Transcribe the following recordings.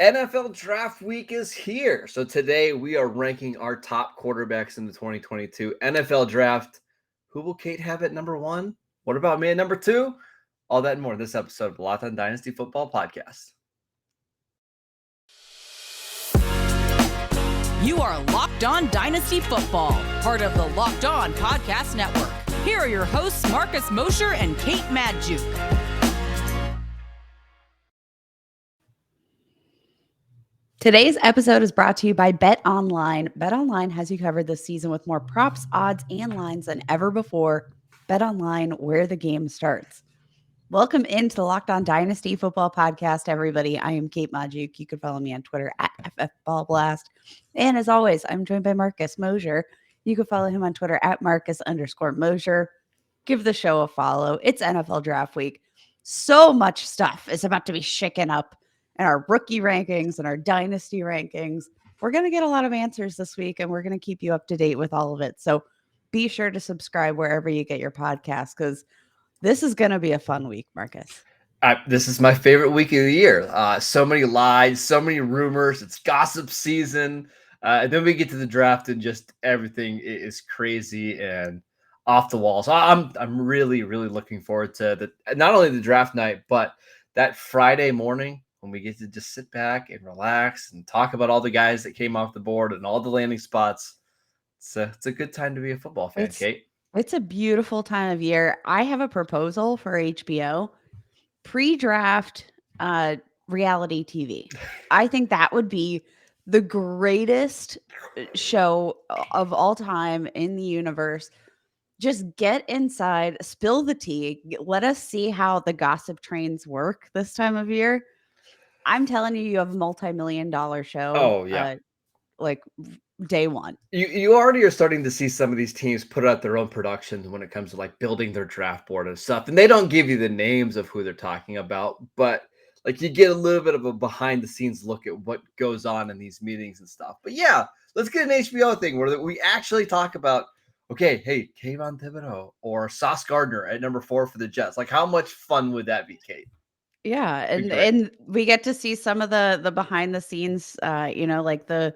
NFL draft week is here. So today we are ranking our top quarterbacks in the 2022 NFL draft. Who will Kate have at number one? What about me at number two? All that and more in this episode of Locked On Dynasty Football Podcast. You are Locked On Dynasty Football, part of the Locked On Podcast Network. Here are your hosts, Marcus Mosher and Kate Magdziuk. Today's episode is brought to you by BetOnline. BetOnline has you covered this season with more props, odds, and lines than ever before. BetOnline, where the game starts. Welcome into the Locked On Dynasty Football Podcast, everybody. I am Kate Magdziuk. You can follow me on Twitter at FFBallBlast. And as always, I'm joined by Marcus Mosher. You can follow him on Twitter at Marcus_Mosher. Give the show a follow. It's NFL Draft Week. So much stuff is about to be shaken up in our rookie rankings and our dynasty rankings. We're going to get a lot of answers this week, and we're going to keep you up to date with all of it. So be sure to subscribe wherever you get your podcast, because this is going to be a fun week, Marcus. This is my favorite week of the year. So many lies, so many rumors. It's gossip season. And then we get to the draft and just everything is crazy and off the wall. So I'm really, really looking forward to not only the draft night, but that Friday morning when we get to just sit back and relax and talk about all the guys that came off the board and all the landing spots. It's a good time to be a football fan, Kate. It's a beautiful time of year. I have a proposal for HBO. Pre-draft reality TV. I think that would be the greatest show of all time in the universe. Just get inside, spill the tea, let us see how the gossip trains work this time of year. I'm telling you, you have a multi-million-dollar show. Oh, yeah. Like day one. You already are starting to see some of these teams put out their own productions when it comes to like building their draft board and stuff. And they don't give you the names of who they're talking about, but like you get a little bit of a behind the scenes look at what goes on in these meetings and stuff. But yeah, let's get an HBO thing where we actually talk about, okay, hey, Kayvon Thibodeau or Sauce Gardner at number 4 for the Jets. Like how much fun would that be, Kate? Yeah, and we get to see some of the behind the scenes, like the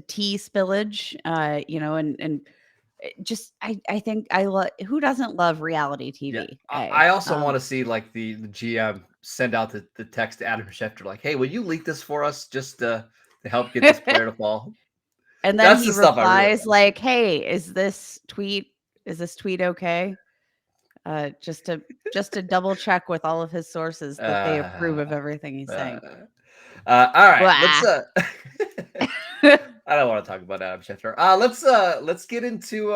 tea spillage, and just I think I love, who doesn't love reality TV? Yeah. I also want to see like the GM send out the text to Adam Schefter like, hey, will you leak this for us just to help get this player to fall? And then he replies like, hey, is this tweet okay? Just to double check with all of his sources that they approve of everything he's saying. All right, let's I don't want to talk about Adam Schefter. Let's get into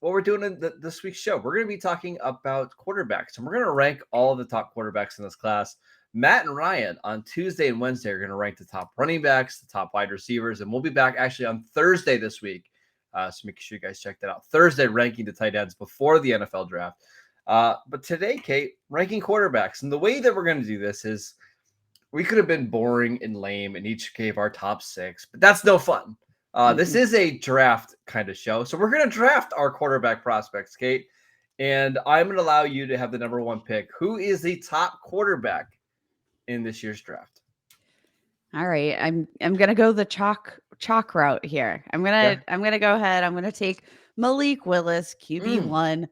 what we're doing in this week's show. We're going to be talking about quarterbacks, and we're going to rank all of the top quarterbacks in this class. Matt and Ryan on Tuesday and Wednesday are going to rank the top running backs, the top wide receivers, and we'll be back actually on Thursday this week. So make sure you guys check that out. Thursday, ranking the tight ends before the NFL draft. But today, Kate, ranking quarterbacks. And the way that we're going to do this is we could have been boring and lame and each gave our top 6, but that's no fun. This is a draft kind of show. So we're going to draft our quarterback prospects, Kate. And I'm going to allow you to have the number 1 pick. Who is the top quarterback in this year's draft? All right. I'm going to go the chalk route here. I'm going to go ahead. I'm going to take Malik Willis, QB1.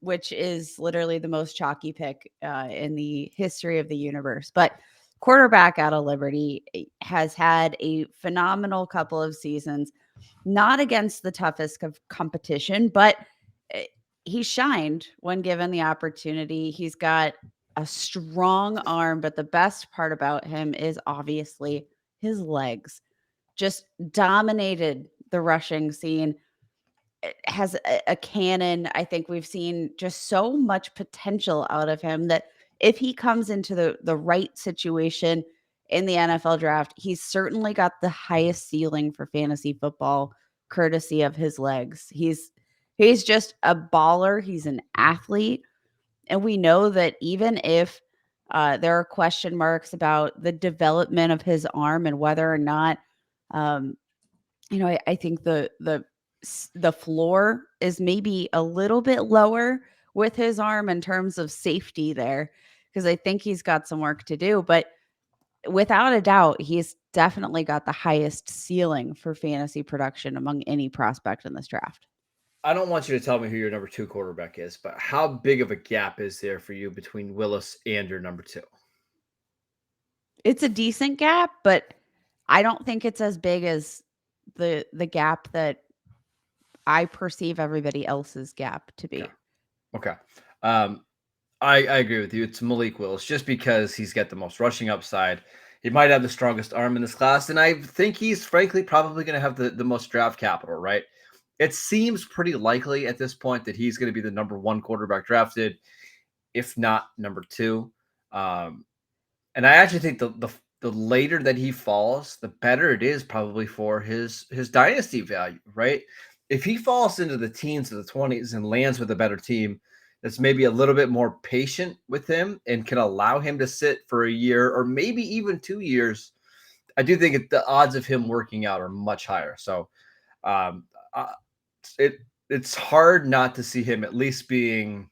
Which is literally the most chalky pick in the history of the universe. But quarterback out of Liberty has had a phenomenal couple of seasons, not against the toughest of competition, but he shined when given the opportunity. He's got a strong arm, but the best part about him is obviously his legs. Just dominated the rushing scene. Has a cannon. I think we've seen just so much potential out of him that if he comes into the right situation in the NFL draft, he's certainly got the highest ceiling for fantasy football, courtesy of his legs. He's just a baller. He's an athlete. And we know that even if there are question marks about the development of his arm and whether or not, I think the floor is maybe a little bit lower with his arm in terms of safety there, because I think he's got some work to do. But without a doubt, he's definitely got the highest ceiling for fantasy production among any prospect in this draft. I don't want you to tell me who your number 2 quarterback is, but how big of a gap is there for you between Willis and your number 2? It's a decent gap, but I don't think it's as big as the gap that I perceive everybody else's gap to be. Okay. I agree with you. It's Malik Willis, just because he's got the most rushing upside. He might have the strongest arm in this class, and I think he's frankly probably going to have the most draft capital, right? It seems pretty likely at this point that he's going to be the number 1 quarterback drafted, if not number 2. And I actually think the later that he falls, the better it is probably for his dynasty value, right? If he falls into the teens or the 20s and lands with a better team that's maybe a little bit more patient with him and can allow him to sit for a year or maybe even 2 years, I do think the odds of him working out are much higher. So it's hard not to see him at least being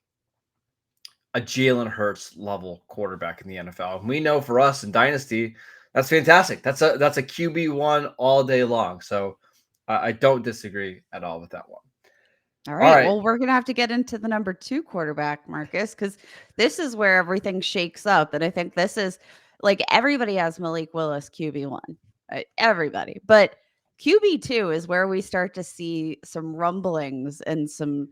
a Jalen Hurts level quarterback in the NFL. And we know for us in Dynasty, that's fantastic. That's a QB1 all day long. So I don't disagree at all with that one. All right. Well, we're going to have to get into the number 2 quarterback, Marcus, because this is where everything shakes up. And I think this is like everybody has Malik Willis QB1, everybody. But QB2 is where we start to see some rumblings and some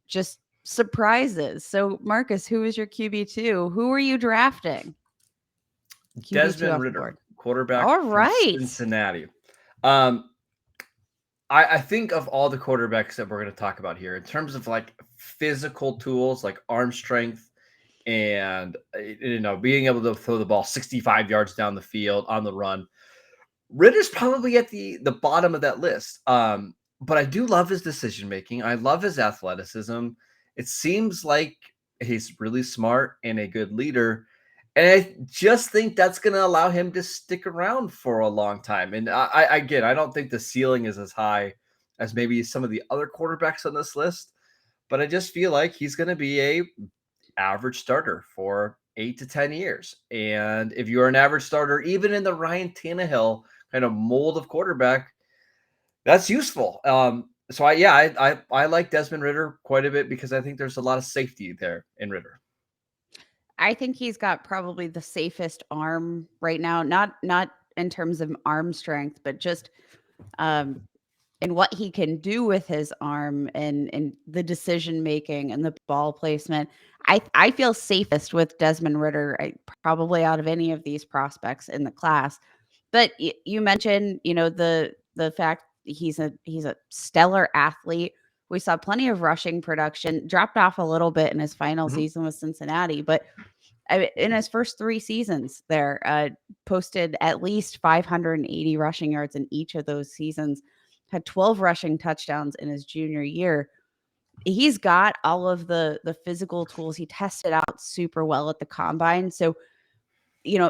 just surprises. So, Marcus, who is your QB2? Who are you drafting? Desmond Ridder, quarterback. All right. Cincinnati. I think of all the quarterbacks that we're going to talk about here in terms of like physical tools, like arm strength and, being able to throw the ball 65 yards down the field on the run. Ridder's probably at the bottom of that list. But I do love his decision-making. I love his athleticism. It seems like he's really smart and a good leader. And I just think that's going to allow him to stick around for a long time. And I don't think the ceiling is as high as maybe some of the other quarterbacks on this list, but I just feel like he's going to be a average starter for 8 to 10 years. And if you're an average starter, even in the Ryan Tannehill kind of mold of quarterback, that's useful. So I like Desmond Ridder quite a bit because I think there's a lot of safety there in Ridder. I think he's got probably the safest arm right now, not in terms of arm strength, but just in what he can do with his arm and the decision making and the ball placement. I feel safest with Desmond Ridder, probably out of any of these prospects in the class. But you mentioned, the fact he's a stellar athlete. We saw plenty of rushing production, dropped off a little bit in his final season with Cincinnati, but in his first 3 seasons there, posted at least 580 rushing yards in each of those seasons, had 12 rushing touchdowns in his junior year. He's got all of the physical tools. He tested out super well at the combine. So,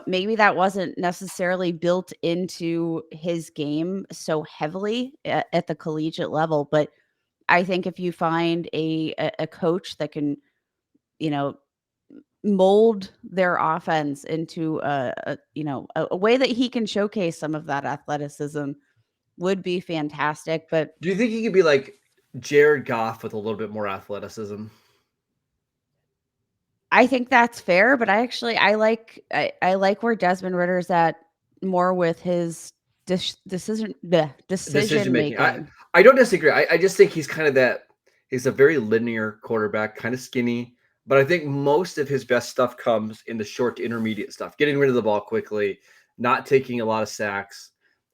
maybe that wasn't necessarily built into his game so heavily at the collegiate level, but I think if you find a coach that can, mold their offense into a way that he can showcase some of that athleticism, would be fantastic. But do you think he could be like Jared Goff with a little bit more athleticism? I think that's fair, but I like where Desmond Ridder's at more with his decision making. I don't disagree. I just think he's kind of he's a very linear quarterback, kind of skinny, but I think most of his best stuff comes in the short to intermediate stuff, getting rid of the ball quickly, not taking a lot of sacks.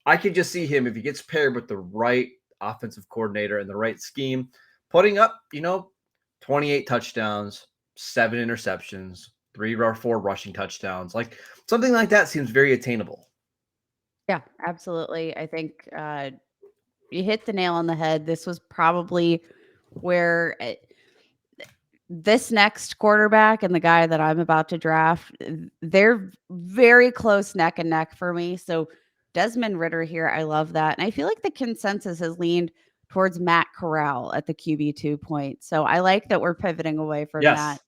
I could just see him, if he gets paired with the right offensive coordinator and the right scheme, putting up, 28 touchdowns, 7 interceptions, 3 or 4 rushing touchdowns. Like something like that seems very attainable. Yeah, absolutely. I think you hit the nail on the head. This was probably where this next quarterback and the guy that I'm about to draft, they're very close neck and neck for me. So Desmond Ridder here, I love that. And I feel like the consensus has leaned towards Matt Corral at the QB2 point. So I like that we're pivoting away from that.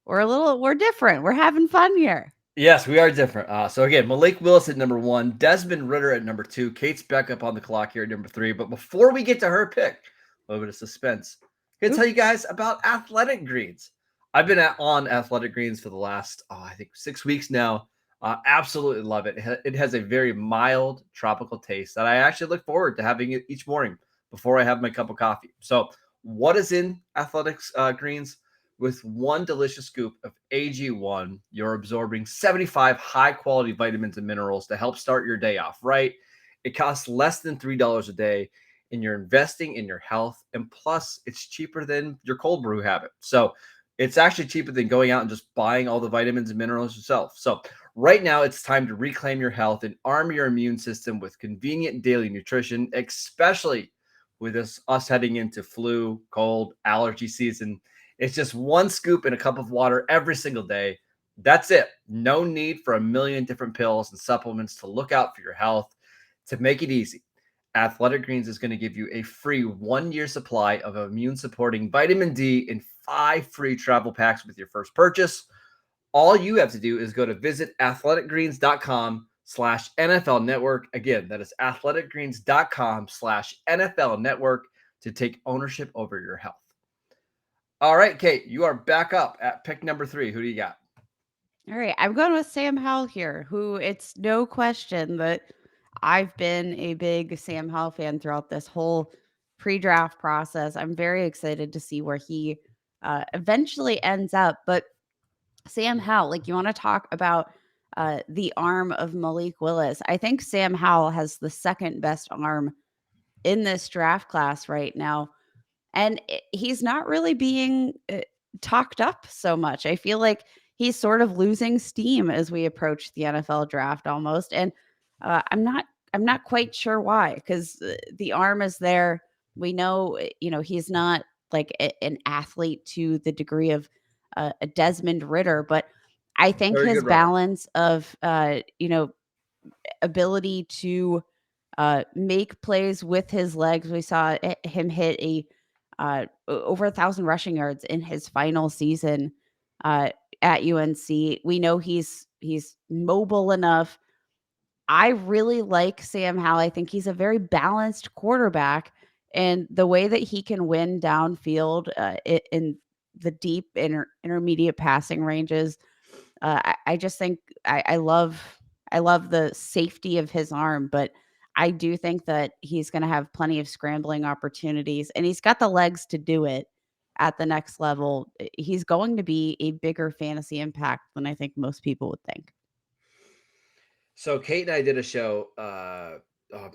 We're different. We're having fun here. Yes, we are different. So again, Malik Willis at number 1, Desmond Ridder at number 2, Kate's back up on the clock here at number 3. But before we get to her pick, a little bit of suspense. I'm gonna tell you guys about Athletic Greens. I've been on Athletic Greens for the last, I think 6 weeks now. Absolutely love it. It has a very mild tropical taste that I actually look forward to having it each morning before I have my cup of coffee. So, what is in Athletics Greens? With one delicious scoop of AG1, you're absorbing 75 high quality vitamins and minerals to help start your day off right. It costs less than $3 a day, and you're investing in your health. And plus, it's cheaper than your cold brew habit. So, it's actually cheaper than going out and just buying all the vitamins and minerals yourself. So, right now, it's time to reclaim your health and arm your immune system with convenient daily nutrition, especially with us heading into flu, cold, allergy season. It's just one scoop in a cup of water every single day. That's it. No need for a million different pills and supplements to look out for your health. To make it easy, Athletic Greens is going to give you a free 1 year supply of immune supporting vitamin D and 5 free travel packs with your first purchase. All you have to do is go to visit athleticgreens.com/NFL network. Again, that is athleticgreens.com/NFL network to take ownership over your health. All right, Kate, you are back up at pick number 3. Who do you got? All right, I'm going with Sam Howell here, who it's no question that I've been a big Sam Howell fan throughout this whole pre-draft process. I'm very excited to see where he eventually ends up. But Sam Howell, like you want to talk about the arm of Malik Willis. I think Sam Howell has the second best arm in this draft class right now. And he's not really being talked up so much. I feel like he's sort of losing steam as we approach the NFL draft almost. And I'm not quite sure why, because the arm is there. We know, he's not like an athlete to the degree of a Desmond Ridder, but I think Very his good runner. balance of, ability to make plays with his legs. We saw him hit over 1,000 rushing yards in his final season uh, at UNC. We know he's mobile enough. I really like Sam Howell. I think he's a very balanced quarterback, and the way that he can win downfield in the deep intermediate passing ranges, I just think I love the safety of his arm, but I do think that he's going to have plenty of scrambling opportunities, and he's got the legs to do it at the next level. He's going to be a bigger fantasy impact than I think most people would think. So Kate and I did a show, oh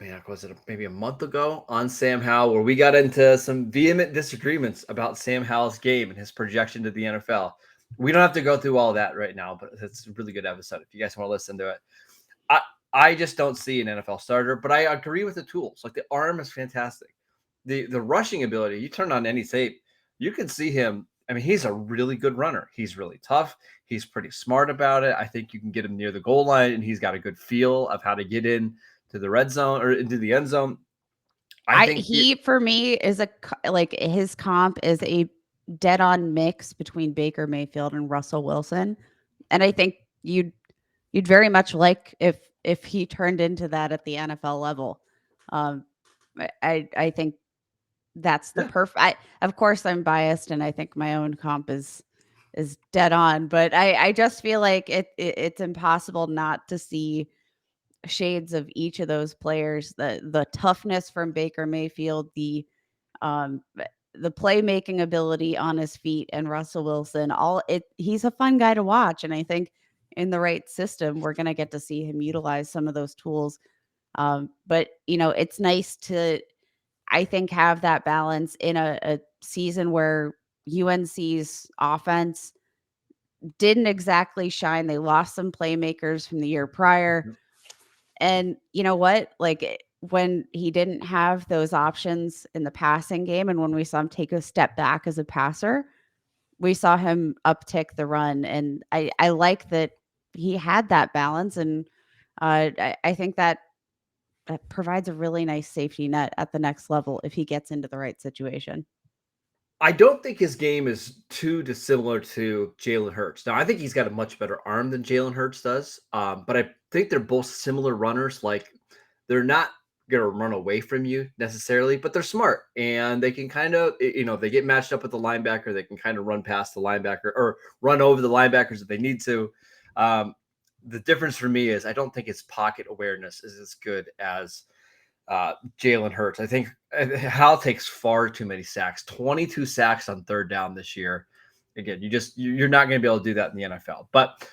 man, was it maybe a month ago on Sam Howell, where we got into some vehement disagreements about Sam Howell's game and his projection to the NFL. We don't have to go through all that right now, but it's a really good episode if you guys want to listen to it. I I just don't see an NFL starter, but I agree with the tools. Like the arm is fantastic. The rushing ability, you turn on any tape, you can see him. I mean, he's a really good runner. He's really tough. He's pretty smart about it. I think you can get him near the goal line, and he's got a good feel of how to get in to the red zone or into the end zone. I think He for me is like his comp is a dead on mix between Baker Mayfield and Russell Wilson, and I think you'd very much like if he turned into that at the NFL level. Um, I think that's the yeah. perfect. Of course, I'm biased, and I think my own comp is dead on. But I just feel like it's impossible not to see shades of each of those players. The toughness from Baker Mayfield, um the playmaking ability on his feet, and Russell Wilson. He's a fun guy to watch, and I think in the right system, we're going to get to see him utilize some of those tools. But it's nice to, I think, have that balance in a season where UNC's offense didn't exactly shine. They lost some playmakers from the year prior. And you know what? When he didn't have those options in the passing game, and when we saw him take a step back as a passer, we saw him uptick the run. And I like that he had that balance. And I think that provides a really nice safety net at the next level if he gets into the right situation. I don't think his game is too dissimilar to Jalen Hurts. Now, I think he's got a much better arm than Jalen Hurts does, but I think they're both similar runners. Like, they're not going to run away from you necessarily, but they're smart and they can kind of, they get matched up with the linebacker. They can kind of run past the linebacker or run over the linebackers if they need to. The difference for me is I don't think his pocket awareness is as good as Jalen Hurts. I think Hal takes far too many sacks, 22 sacks on third down this year. Again, you're not going to be able to do that in the NFL. But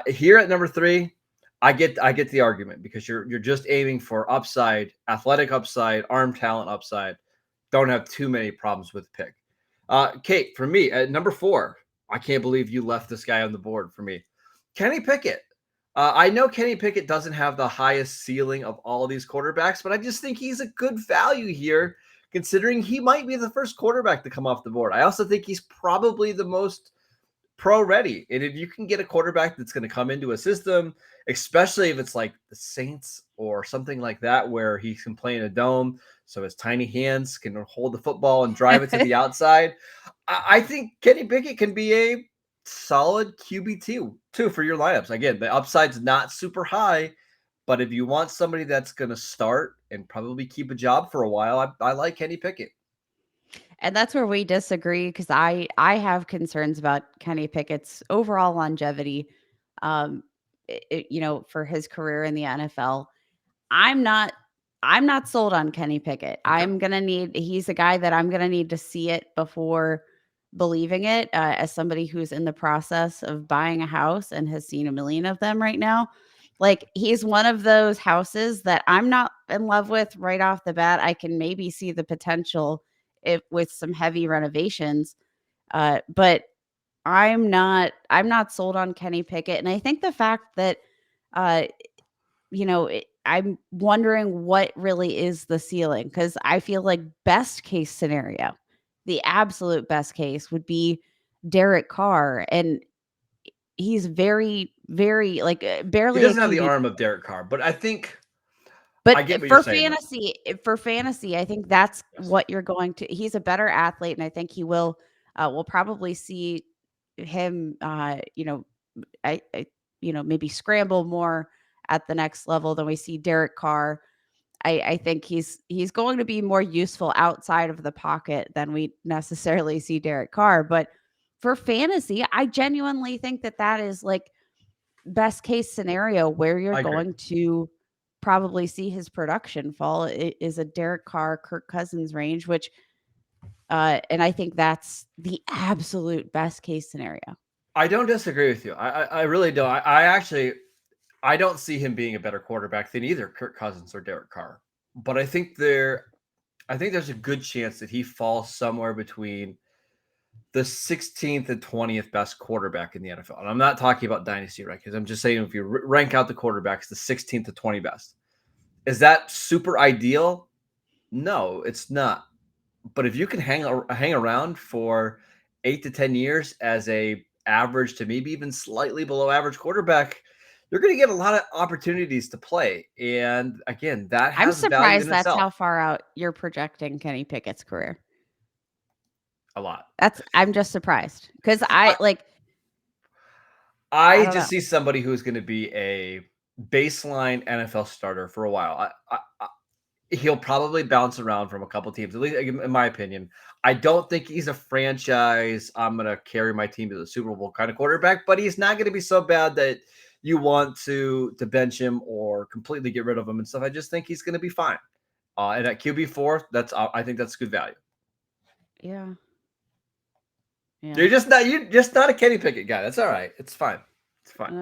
here at number 3, I get the argument because you're just aiming for upside, athletic upside, arm talent upside. Don't have too many problems with the pick. Kate, for me at number 4, I can't believe you left this guy on the board for me. Kenny Pickett. I know Kenny Pickett doesn't have the highest ceiling of all of these quarterbacks, but I just think he's a good value here, considering he might be the first quarterback to come off the board. I also think he's probably the most pro ready. And if you can get a quarterback that's going to come into a system, especially if it's like the Saints or something like that, where he can play in a dome, so his tiny hands can hold the football and drive it to the outside, I think Kenny Pickett can be a solid QB2 for your lineups. Again, the upside's not super high, but if you want somebody that's going to start and probably keep a job for a while, I like Kenny Pickett. And that's where we disagree, because I have concerns about Kenny Pickett's overall longevity, for his career in the NFL. I'm not sold on Kenny Pickett. Okay. He's a guy that I'm going to need to see it before believing it, as somebody who's in the process of buying a house and has seen a million of them right now. Like, he's one of those houses that I'm not in love with right off the bat. I can maybe see the potential with some heavy renovations, but I'm not sold on Kenny Pickett. And I think the fact that, I'm wondering what really is the ceiling, because I feel like best case scenario, the absolute best case would be Derek Carr. And he's very, very barely. He doesn't have the arm of Derek Carr, but I think. But for fantasy, I think that's what you're going to. He's a better athlete, and I think he will. We'll probably see him, maybe scramble more at the next level than we see Derek Carr. I think he's going to be more useful outside of the pocket than we necessarily see Derek Carr. But for fantasy, I genuinely think that is like best case scenario where you're going to probably see his production fall. It is a Derek Carr, Kirk Cousins range, which, and I think that's the absolute best case scenario. I don't disagree with you. I really don't. I don't see him being a better quarterback than either Kirk Cousins or Derek Carr. But I think there's a good chance that he falls somewhere between the 16th and 20th best quarterback in the NFL. And I'm not talking about dynasty rankings. I'm just saying if you rank out the quarterbacks, the 16th to 20 best. Is that super ideal? No, it's not. But if you can hang around for 8 to 10 years as a average to maybe even slightly below average quarterback, you're going to get a lot of opportunities to play. And again, that has I'm surprised that's itself. How far out you're projecting Kenny Pickett's career. A lot. I'm just surprised, because I just see somebody who's going to be a baseline NFL starter for a while. He'll probably bounce around from a couple teams, at least in my opinion. I don't think he's a franchise, I'm going to carry my team to the Super Bowl kind of quarterback, but he's not going to be so bad that you want to bench him or completely get rid of him and stuff. I just think he's going to be fine. And at QB4, I think that's good value. Yeah. You're just not a Kenny Pickett guy. That's all right. It's fine. It's fine.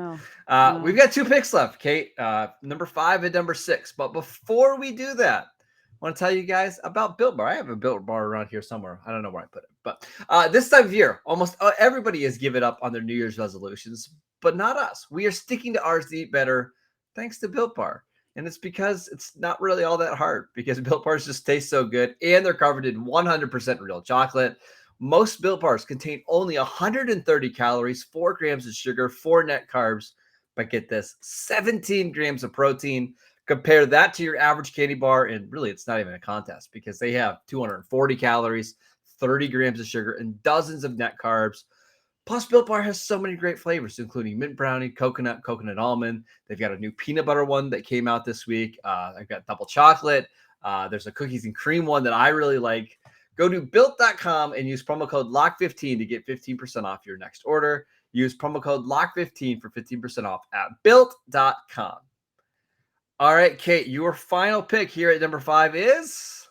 No. We've got 2 picks left, Kate. Number 5 and number 6. But before we do that, I want to tell you guys about Built Bar. I have a Built Bar around here somewhere. I don't know where I put it. But this time of year, almost everybody has given up on their New Year's resolutions, but not us. We are sticking to ours to eat better thanks to Built Bar. And it's because it's not really all that hard, because Built Bars just taste so good and they're covered in 100% real chocolate. Most Built Bars contain only 130 calories, 4 grams of sugar, 4 net carbs, but get this, 17 grams of protein. Compare that to your average candy bar, and really it's not even a contest because they have 240 calories, 30 grams of sugar and dozens of net carbs. Plus, Built Bar has so many great flavors, including mint brownie, coconut almond. They've got a new peanut butter one that came out this week. I've got double chocolate. There's a cookies and cream one that I really like. Go to built.com and use promo code LOCK15 to get 15% off your next order. Use promo code LOCK15 for 15% off at built.com. All right, Kate, your final pick here at number 5 is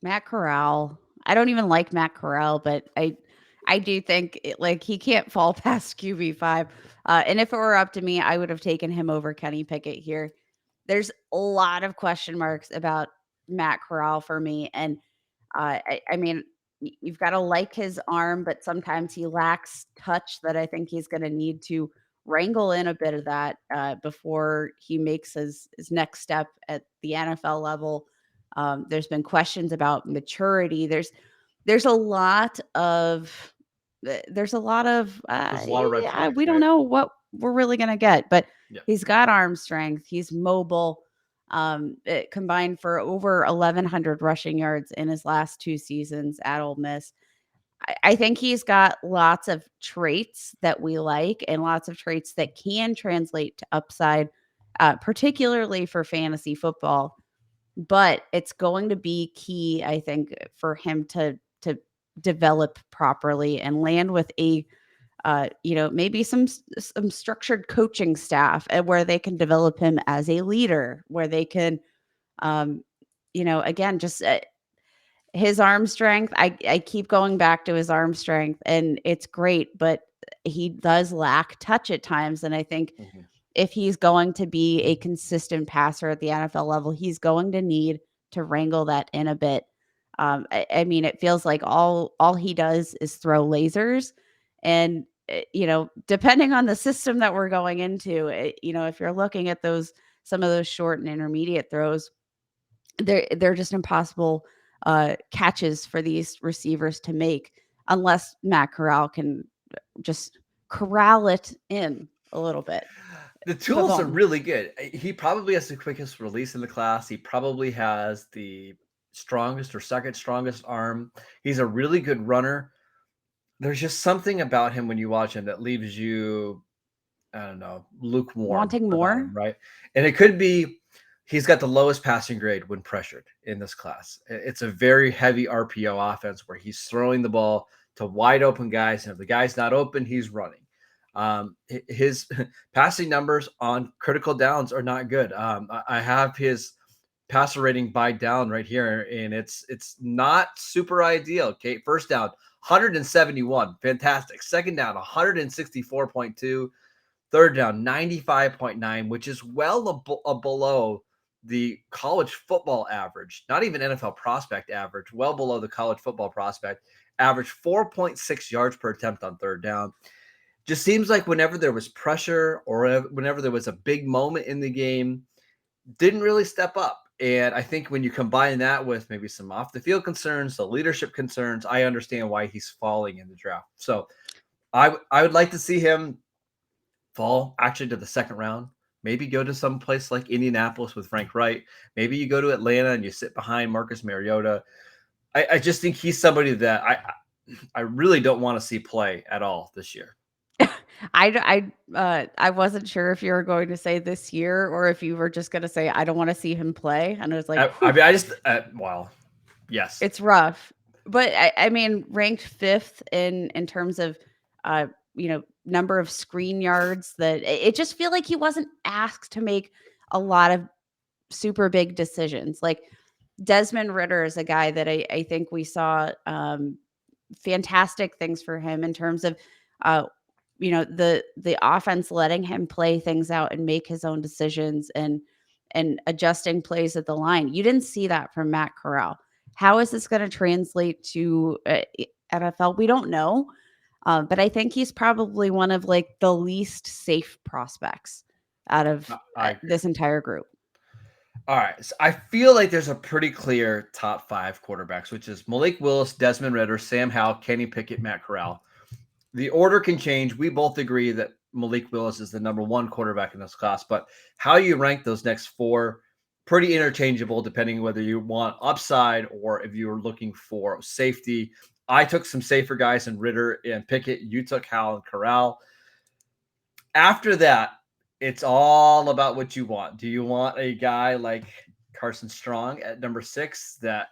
Matt Corral. I don't even like Matt Corral, but I do think he can't fall past QB5. And if it were up to me, I would have taken him over Kenny Pickett here. There's a lot of question marks about Matt Corral for me. And I mean, you've got to like his arm, but sometimes he lacks touch that I think he's going to need to wrangle in a bit of that before he makes his next step at the NFL level. There's been questions about maturity. There's a lot of red flags, we don't know what we're really going to get, but he's got arm strength. He's mobile. It combined for over 1,100 rushing yards in his last 2 seasons at Ole Miss. I think he's got lots of traits that we like and lots of traits that can translate to upside, particularly for fantasy football. But it's going to be key, I think, for him to develop properly and land with a, maybe some structured coaching staff where they can develop him as a leader, where they can, again, just his arm strength. I keep going back to his arm strength, and it's great, but he does lack touch at times. And I think if he's going to be a consistent passer at the NFL level, he's going to need to wrangle that in a bit. I mean, it feels like all he does is throw lasers, and depending on the system that we're going into, if you're looking at some of those short and intermediate throws, they're just impossible catches for these receivers to make unless Matt Corral can just corral it in a little bit. The tools are really good. He probably has the quickest release in the class. He probably has the strongest or second strongest arm. He's a really good runner. There's just something about him when you watch him that leaves you, I don't know, lukewarm. Wanting more? Right. And it could be he's got the lowest passing grade when pressured in this class. It's a very heavy RPO offense where he's throwing the ball to wide open guys. And if the guy's not open, he's running. His passing numbers on critical downs are not good. I have his passer rating by down right here, and it's not super ideal. Okay, first down 171, fantastic. Second down 164.2. Third down 95.9, which is well below the college football average, not even NFL prospect average, well below the college football prospect average. 4.6 yards per attempt on third down. Just seems like whenever there was pressure or whenever there was a big moment in the game, didn't really step up. And I think when you combine that with maybe some off the field concerns, the leadership concerns, I understand why he's falling in the draft. So I would like to see him fall actually to the second round. Maybe go to some place like Indianapolis with Frank Wright. Maybe you go to Atlanta and you sit behind Marcus Mariota. I just think he's somebody that I really don't want to see play at all this year. I wasn't sure if you were going to say this year or if you were just going to say, I don't want to see him play. And I was like, yes, it's rough, but I mean, ranked 5th in terms of, number of screen yards. That it just feel like he wasn't asked to make a lot of super big decisions. Like Desmond Ridder is a guy that I think we saw fantastic things for him in terms of, the offense letting him play things out and make his own decisions and adjusting plays at the line. You didn't see that from Matt Corral. How is this going to translate to NFL? We don't know. But I think he's probably one of the least safe prospects out of this entire group. All right. So I feel like there's a pretty clear top 5 quarterbacks, which is Malik Willis, Desmond Ridder, Sam Howell, Kenny Pickett, Matt Corral. The order can change. We both agree that Malik Willis is the number 1 quarterback in this class, but how you rank those next 4 pretty interchangeable depending whether you want upside or if you're looking for safety. I took some safer guys in Ritter and Pickett. You took Howell and Corral. After that, it's all about what you want. Do you want a guy like Carson Strong at number 6 that,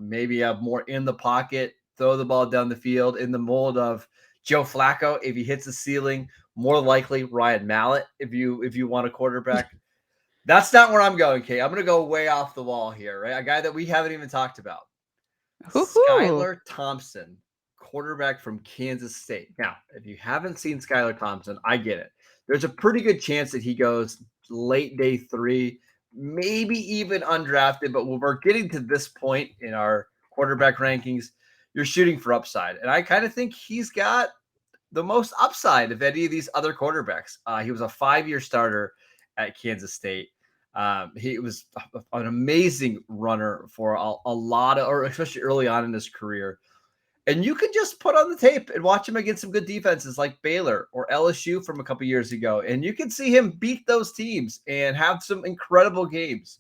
maybe have more in the pocket, throw the ball down the field in the mold of Joe Flacco? If he hits the ceiling, more likely Ryan Mallett if you want a quarterback. That's not where I'm going, Kate. I'm going to go way off the wall here, right? A guy that we haven't even talked about. Skylar Thompson, quarterback from Kansas State. Now, if you haven't seen Skylar Thompson, I get it. There's a pretty good chance that he goes late day 3, maybe even undrafted. But when we're getting to this point in our quarterback rankings, you're shooting for upside. And I kind of think he's got the most upside of any of these other quarterbacks. He was a 5-year starter at Kansas State. He was an amazing runner for a lot of, or especially early on in his career. And you can just put on the tape and watch him against some good defenses like Baylor or LSU from a couple years ago. And you can see him beat those teams and have some incredible games.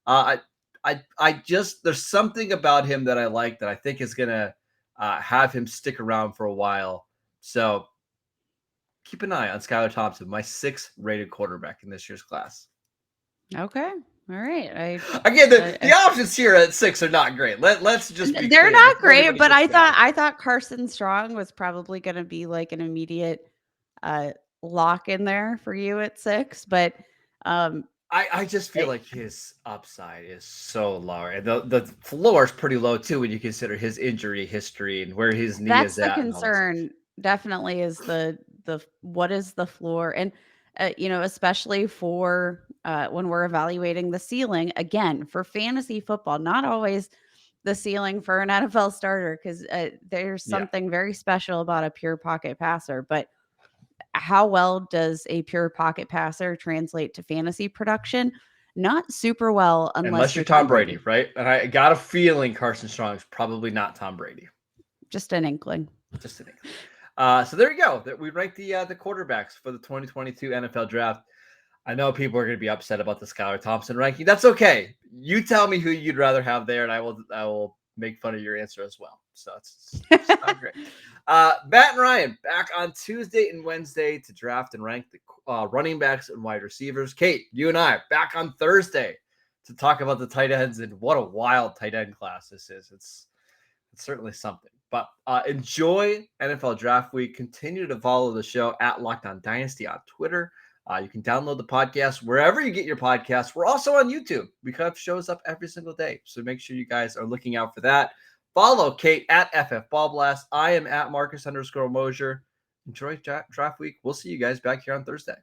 I just, there's something about him that I like that I think is going to have him stick around for a while. So keep an eye on Skylar Thompson, my 6th rated quarterback in this year's class. Okay. All right. Again, the options here at 6 are not great. Let's just be they're clear. not great, but I thought Carson Strong was probably going to be like an immediate lock in there for you at 6. But I just feel like his upside is so low, and the floor is pretty low too when you consider his injury history and where his knee is at. That's the concern. Definitely is the what is the floor, and especially for when we're evaluating the ceiling again for fantasy football, not always the ceiling for an NFL starter, because there's something very special about a pure pocket passer. But how well does a pure pocket passer translate to fantasy production? Not super well, unless you're Tom Brady, right? And I got a feeling Carson Strong is probably not Tom Brady. Just an inkling. So there you go. We ranked the quarterbacks for the 2022 NFL Draft. I know people are going to be upset about the Skylar Thompson ranking. That's okay. You tell me who you'd rather have there, and I will make fun of your answer as well. So it's not great. Matt and Ryan back on Tuesday and Wednesday to draft and rank the running backs and wide receivers. Kate, you and I back on Thursday to talk about the tight ends, and what a wild tight end class this is. It's certainly something. But enjoy NFL Draft Week. Continue to follow the show at Locked On Dynasty on Twitter. You can download the podcast wherever you get your podcasts. We're also on YouTube. We have shows up every single day, so make sure you guys are looking out for that. Follow Kate at FF Ball Blast. I am at Marcus _Mosher. Enjoy Draft Week. We'll see you guys back here on Thursday.